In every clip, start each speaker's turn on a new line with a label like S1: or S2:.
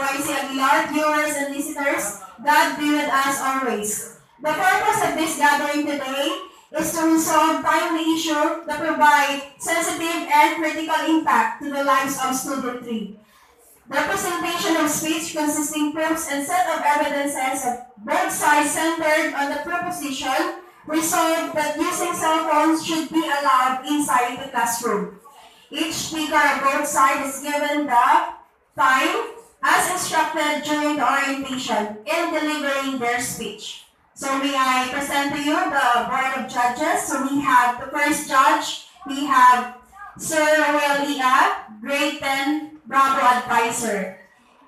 S1: Joyce Aguilar, viewers and listeners, God be with us always. The purpose of this gathering today is to resolve timely issues that provide sensitive and critical impact to the lives of student 3. The presentation of speech consisting proofs and set of evidences of both sides centered on the proposition resolved that using cell phones should be allowed inside the classroom. Each speaker of both sides is given the time as instructed during the orientation in delivering their speech. So may I present to you the Board of Judges. So we have the first judge, we have Sir Roel Lia, Grade 10 Bravo Advisor.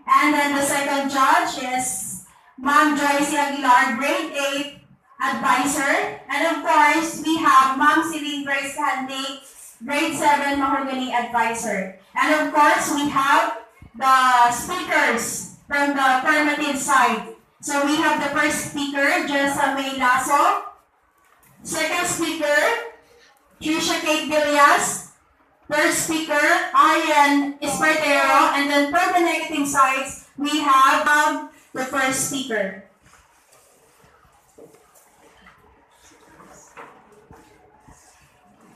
S1: And then the second judge is Ma'am Joyce Aguilar, Grade 8 Advisor. And of course, we have Ma'am Celine Grace Candy, Grade 7 Mahogany Advisor. And of course, we have the speakers from the affirmative side. So we have the first speaker, Jessa May Lasso. Second speaker, Trisha Kate Villas. Third speaker, Arian Espartero. And then from the negative sides, we have the first speaker.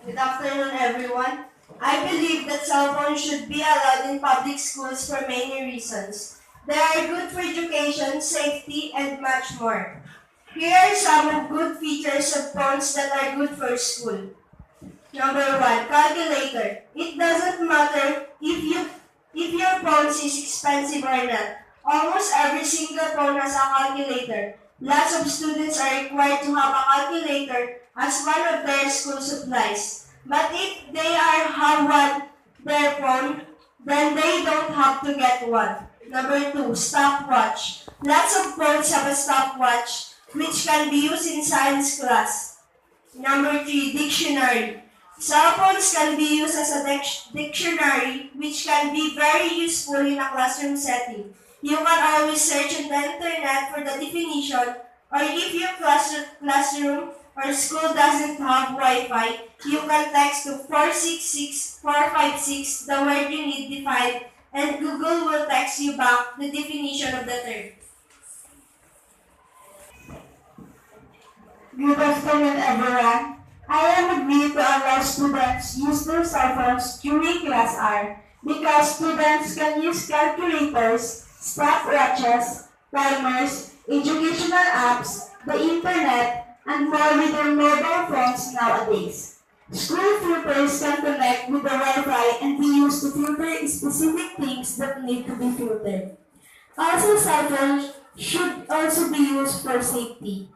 S2: Good afternoon, everyone. I believe that cell phones should be allowed in public schools for many reasons. They are good for education, safety, and much more. Here are some of good features of phones that are good for school. Number 1, calculator. It doesn't matter if your phone is expensive or not. Almost every single phone has a calculator. Lots of students are required to have a calculator as one of their school supplies. But if they have their phone, then they don't have to get one. Number 2, stopwatch. Lots of phones have a stopwatch, which can be used in science class. Number 3, dictionary. Cell phones can be used as a dictionary, which can be very useful in a classroom setting. You can always search on the internet for the definition, or if your classroom or school doesn't have Wi-Fi, you can text to 466-456 the word you need defined, and Google will text you back the definition of the term.
S1: Good afternoon, everyone. I am agreed to allow students use their cell phones during class hour because students can use calculators, stopwatches, timers, educational apps, the internet, and more with their mobile phones nowadays. School filters can connect with the Wi-Fi and be used to filter specific things that need to be filtered. Also, cell phones should also be used for safety.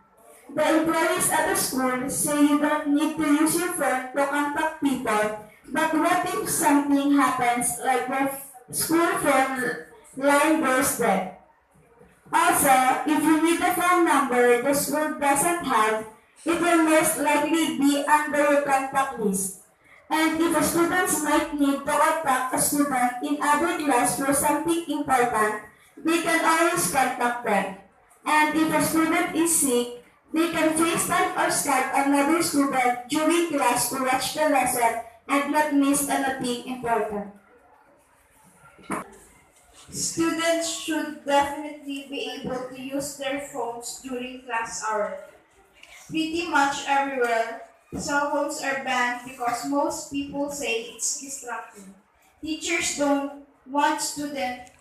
S1: The employees at the school say you don't need to use your phone to contact people, but what if something happens like the school phone line goes dead? Also, if you need a phone number the school doesn't have, it will most likely be under your contact list. And if a student might need to contact a student in other class for something important, they can always contact them. And if a student is sick, they can FaceTime or Skype another student during class to watch the lesson and not miss anything important.
S3: Students should definitely be able to use their phones during class hour. Pretty much everywhere, cell phones are banned because most people say it's distracting. Teachers don't want students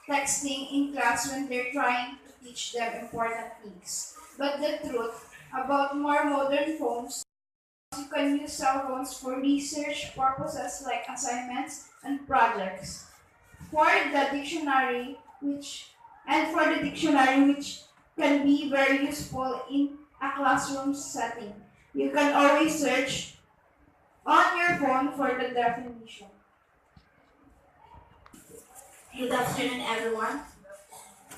S3: texting in class when they're trying to teach them important things. But the truth about more modern phones, you can use cell phones for research purposes like assignments and projects. For the dictionary, which can be very useful in a classroom setting. You can always search on your phone for the definition.
S4: Good afternoon, everyone.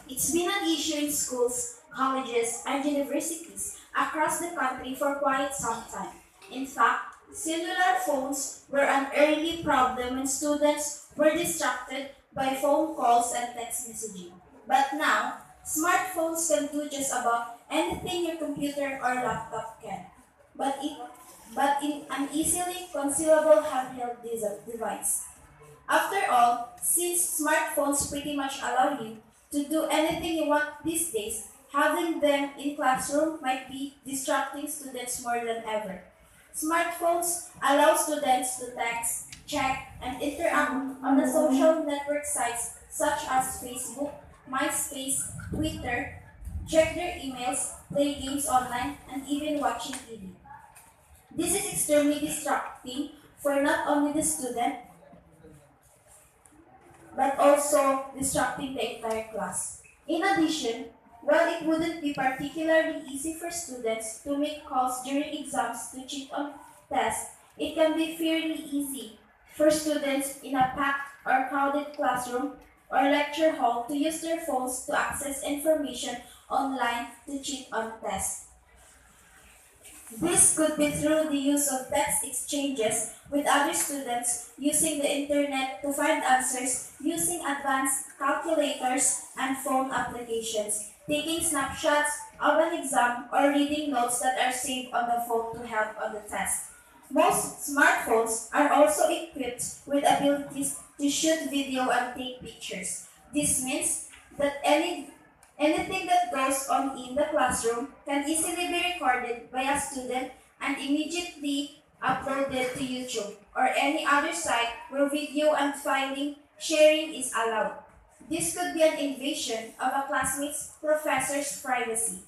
S4: It's been an issue in schools, colleges, and universities across the country for quite some time. In fact, cellular phones were an early problem when students were distracted by phone calls and text messaging. But now, smartphones can do just about anything your computer or laptop can. But, it, but in an easily concealable handheld device. After all, since smartphones pretty much allow you to do anything you want these days, having them in classroom might be distracting students more than ever. Smartphones allow students to text, chat, and interact on the social network sites such as Facebook, MySpace, Twitter, check their emails, play games online, and even watching TV. This is extremely distracting for not only the student but also distracting the entire class. In addition, while it wouldn't be particularly easy for students to make calls during exams to cheat on tests, it can be fairly easy for students in a packed or crowded classroom or lecture hall to use their phones to access information online to cheat on tests. This could be through the use of text exchanges with other students, using the internet to find answers, using advanced calculators and phone applications, taking snapshots of an exam, or reading notes that are saved on the phone to help on the test. Most smartphones are also equipped with abilities to shoot video and take pictures. This means that anything that goes on in the classroom can easily be recorded by a student and immediately uploaded to YouTube or any other site where video and filing sharing is allowed. This could be an invasion of a classmate's professor's privacy,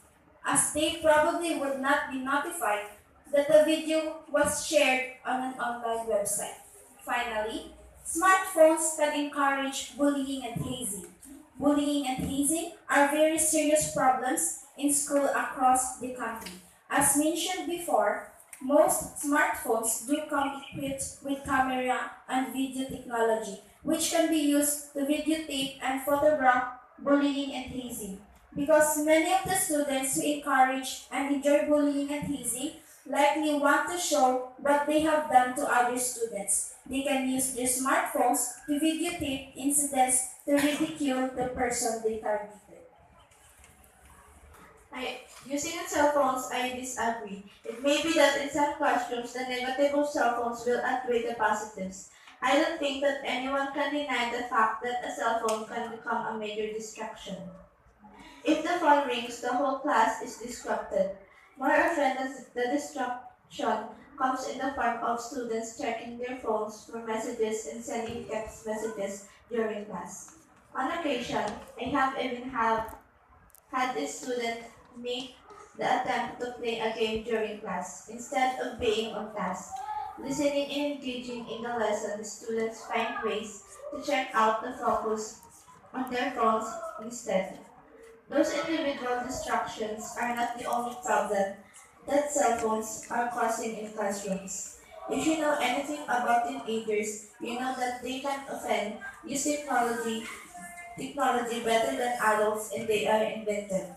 S4: as they probably would not be notified that the video was shared on an online website. Finally, smartphones can encourage bullying and hazing. Bullying and hazing are very serious problems in school across the country. As mentioned before, most smartphones do come equipped with camera and video technology, which can be used to videotape and photograph bullying and hazing. Because many of the students who encourage and enjoy bullying and hazing likely want to show what they have done to other students. They can use their smartphones to videotape incidents to ridicule the person they targeted.
S3: Using cell phones, I disagree. It may be that in some classrooms, the negative of cell phones will outweigh the positives. I don't think that anyone can deny the fact that a cell phone can become a major distraction. If the phone rings, the whole class is disrupted. More often, the distraction comes in the form of students checking their phones for messages and sending text messages during class. On occasion, I have even had a student make the attempt to play a game during class instead of being on task. Listening and engaging in the lesson, the students find ways to check out the focus on their phones instead. Those individual distractions are not the only problem that cell phones are causing in classrooms. If you know anything about teenagers, you know that they can often use technology better than adults and they are inventive.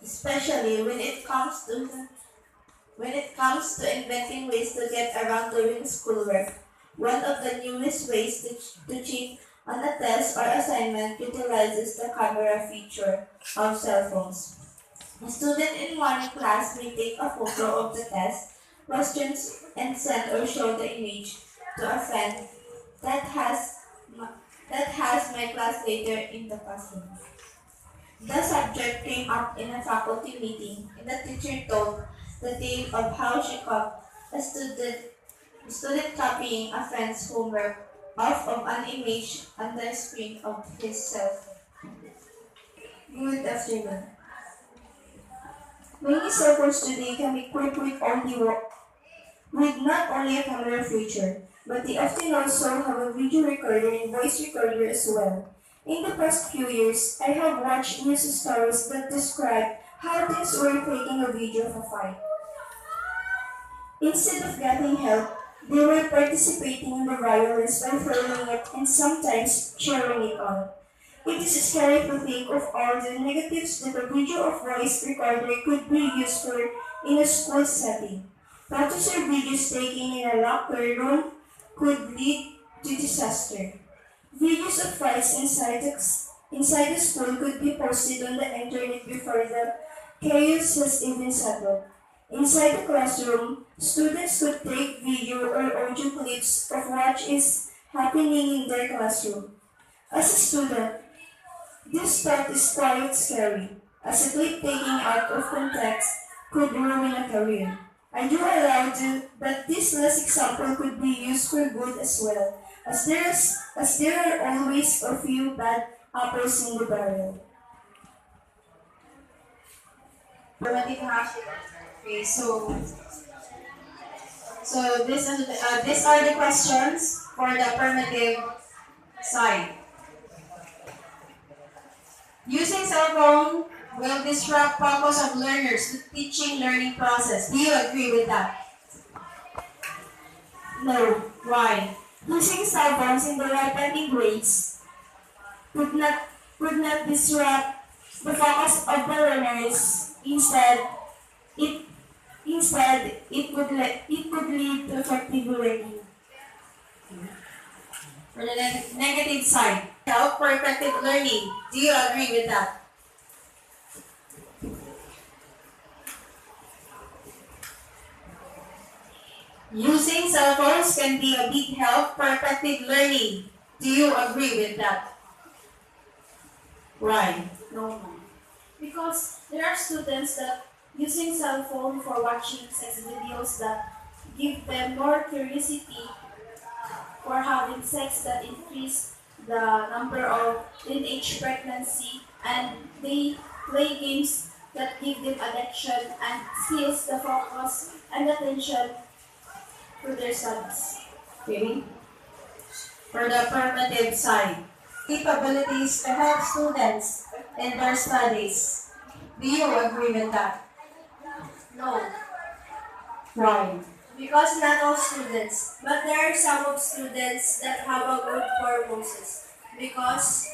S3: Especially when it comes to inventing ways to get around doing schoolwork. One of the newest ways to cheat on a test or assignment utilizes the camera feature of cell phones. A student in morning class may take a photo of the test questions and send or show the image to a friend that has that has my class later in the classroom. The subject came up in a faculty meeting, and the teacher told the tale of how she caught a student copying a friend's homework off of an image on the screen of his cell phone.
S1: Good afternoon. Many cell phones today can be equipped with not only a camera feature, but they often also have a video recorder and voice recorder as well. In the past few years, I have watched news stories that describe how teens were taking a video of a fight. Instead of getting help, they were participating in the violence by filming it and sometimes sharing it on. It is scary to think of all the negatives that a video or voice recorder could be used for in a school setting. Photos or videos taken in a locker room could lead to disaster. Videos of fights inside the school could be posted on the internet before the chaos has even settled. Inside the classroom, students could take video or audio clips of what is happening in their classroom. As a student,
S3: This thought is quite scary, as a clip taken out of context could ruin a career. I do allow that this last example could be used for good as well, as there are always a few bad apples in the barrel.
S1: Okay, so these are the questions for the affirmative side. Using cell phone will disrupt focus of learners to teaching learning process. Do you agree with that?
S3: No,
S1: Why?
S3: using cell phones in the right learning grades could not disrupt the focus of the learners. It it could lead to effective learning.
S1: For the negative side, help for effective learning. Do you agree with that? Using cell phones can be a big help for effective learning. Do you agree with that? Why?
S4: No. Because there are students that using cell phone for watching sex videos that give them more curiosity for having sex that increase the number of teenage pregnancy, and they play games that give them addiction and steals the focus and attention to their studies.
S1: Okay. For the affirmative side, capabilities to help students in their studies. Do you agree with that?
S2: No,
S1: Why?
S2: because not all students, but there are some of students that have a good purposes. Because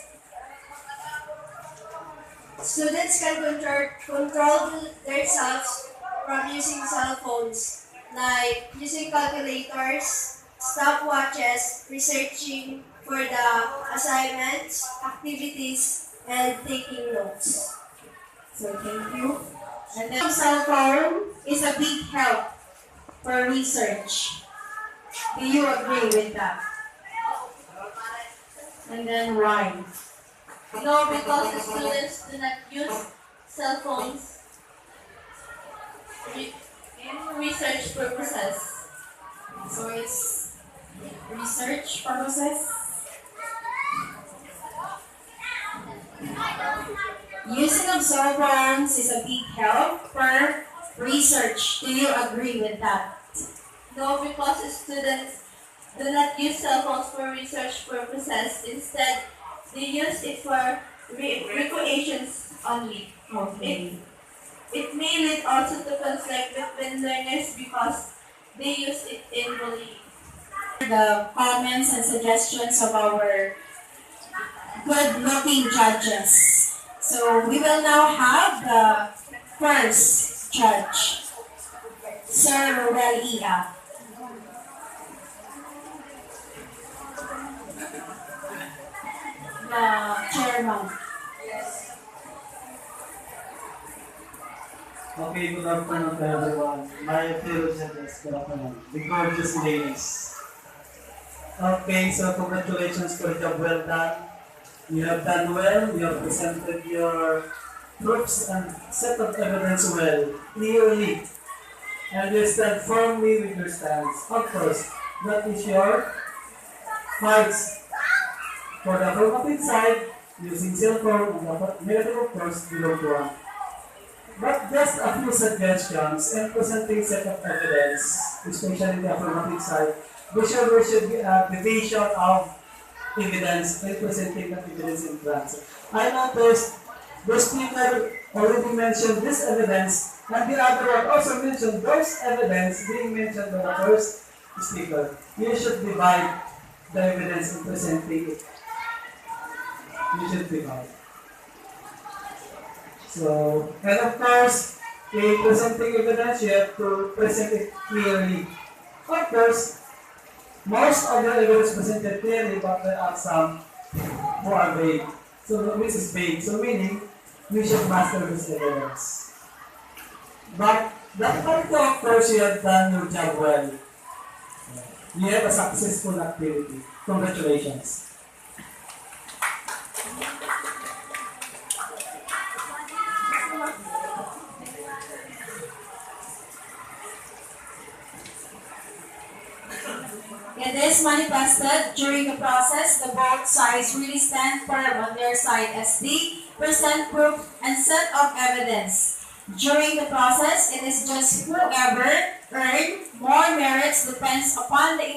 S2: students can control themselves from using cell phones, like using calculators, stopwatches, researching for the assignments, activities, and taking notes.
S1: So thank you. And then cell phone is a big help for research. Do you agree with that? And then why?
S2: No, because the students do not use cell phones in research purposes.
S1: So it's research purposes. Using of cell phones is a big help for research. Do you agree with that?
S2: No, because students do not use cell phones for research purposes. Instead, they use it for recreations only.
S1: Okay.
S2: It may lead also to conflict between learners because they use it in bullying.
S1: The comments and suggestions of our good-looking judges. So we will now have the first judge, Sir Ruel Ia. The chairman.
S5: Okay, good afternoon to everyone. My fellow judges, good afternoon. The gorgeous ladies. Okay, so congratulations for the job well done. You have done well, you have presented your proofs and set of evidence well, clearly. And you stand firmly with your stance. Of course, that is your marks. For the affirmative side, using cell phone, and the negative of course, below 1. But just a few suggestions and presenting set of evidence, especially the affirmative side. There should be a division of evidence and presenting that evidence in class. I noticed the speaker already mentioned this evidence, and the other one also mentioned those evidence being mentioned by the first speaker. You should divide the evidence and presenting it. You should divide. So, and of course, in presenting evidence, you have to present it clearly. Of course, most of the evidence presented clearly, but there are some who are vague. So, this is vague. So, meaning, you should master this evidence. But, that part of course, you have done your job well. You have a successful activity. Congratulations.
S1: It is manifested during the process. The both sides really stand firm on their side as they present proof and set of evidence. During the process, it is just whoever earn more merits depends upon the